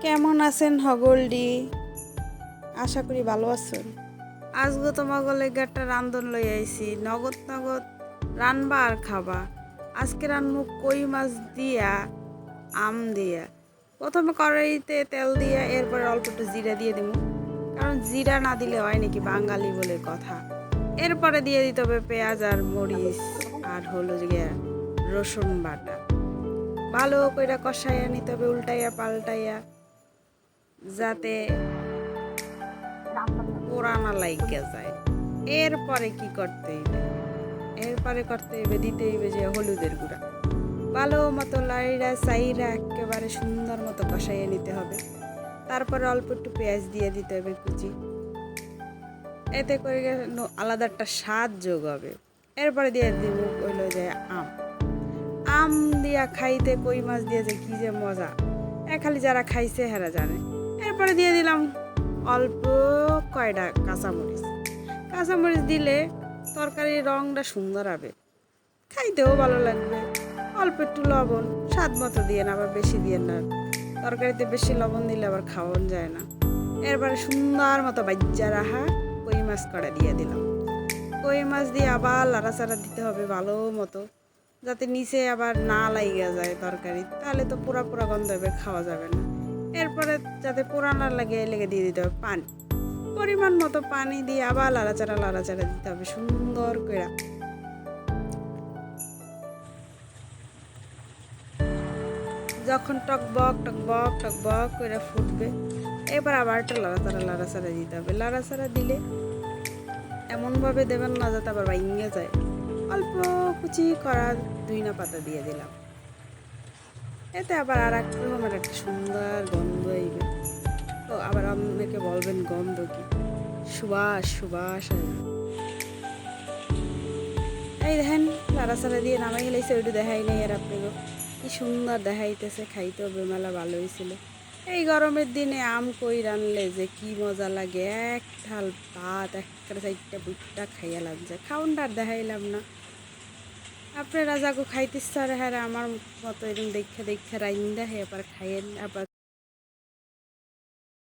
কেমন আছেন হগলডি? আশা করি ভালো আছেন। আজকে তোমাকে লেগে একটা রান্ধন লই আইছি, নগদ নগদ রানবা আর খাবা। আজকে রানমু কই মাছ দিয়া আম দিয়া। প্রথমে কড়াইতে তেল দিয়া এরপরে অল্প একটু জিরা দিয়ে দিব, কারণ জিরা না দিলে হয় নাকি বাঙালি বলে কথা। এরপরে দিয়ে দিতে হবে পেঁয়াজ আর মরিচ আর হলো গিয়া রসুন বাটা। ভালো কইরা কষাইয়া নিতে হবে উল্টাইয়া পাল্টাইয়া, যাতে পোড়ানা লাইগা যায়। এরপরে কি করতে হইবে? এরপরে করতে হইবে দিতে হইবে যে হলুদের গুঁড়া। ভালো মতো লাইড়া চাইরা একেবারে সুন্দর মতো কষাইয়ে নিতে হবে। তারপরে অল্প একটু পেঁয়াজ দিয়ে দিতে হবে কুচি, এতে করে আলাদা একটা স্বাদ যোগ হবে। এরপরে দিয়ে দিব হইলো যে আম। আম দিয়া খাইতে কই মাছ দিয়ে যে কি যে মজা, খালি যারা খাইছে হেরা জানে। এরপরে দিয়ে দিলাম অল্প কয়টা কাঁচামরিচ। কাঁচামরিচ দিলে তরকারির রংটা সুন্দর হবে, খাইতেও ভালো লাগবে। অল্প একটু লবণ স্বাদ মতো দিয়ে না, আবার বেশি দিয়ে না। তরকারিতে বেশি লবণ দিলে আবার খাওয়ান যায় না। এরপরে সুন্দর মতো বাজ্যা রাখা কই মাছ কড়া দিয়ে দিলাম। কই মাছ দিয়ে আবার লাড়াচাড়া দিতে হবে ভালো মতো, যাতে নিচে আবার না লাইগা যায় তরকারি, তাহলে তো পুরা পুরা গন্ধ হবে, খাওয়া যাবে না। এরপরে যাতে পোড়া না লাগে লেগে দিয়ে দিতে হবে পানি। পরিমাণ মতো পানি দিয়ে আবার লাড়াচাড়া দিতে হবে সুন্দর করে। যখন টকবক টকবক টকবক করে ফুটবে, এবার আবার একটা লাড়াচাড়া দিতে হবে। লাড়াচাড়া দিলে এমনভাবে দেবেন না যাতে আবার ভাঙে যায়। অল্প কুচি করা ধইনা পাতা দিয়ে দিলাম, এতে আবার আর এক রকমের একটা সুন্দর গন্ধ আইবে। তো আবার অনেকে বলবেন গন্ধ কি, সুবাস সুবাস আসবে। এই দেখেন লাড়াচাড়া দিয়ে নামাই গেলেছে, ওইটু দেখাই নেই আর আপনাকে কি সুন্দর দেখাইতেছে। খাইতেও বেমেলা ভালো হয়েছিল। এই গরমের দিনে আম কই রানলে যে কি মজা লাগে, এক থাল ভাত একটা চারটা বুটটা খাইয়া লাগছে। খাউনটা আর দেখাইলাম না। আপনারা যাগো খাইতে ইচ্ছা হ্যাঁ আমার মতো এরকম দেখে রাইন্দা হে আবার খাইয়েন আবার।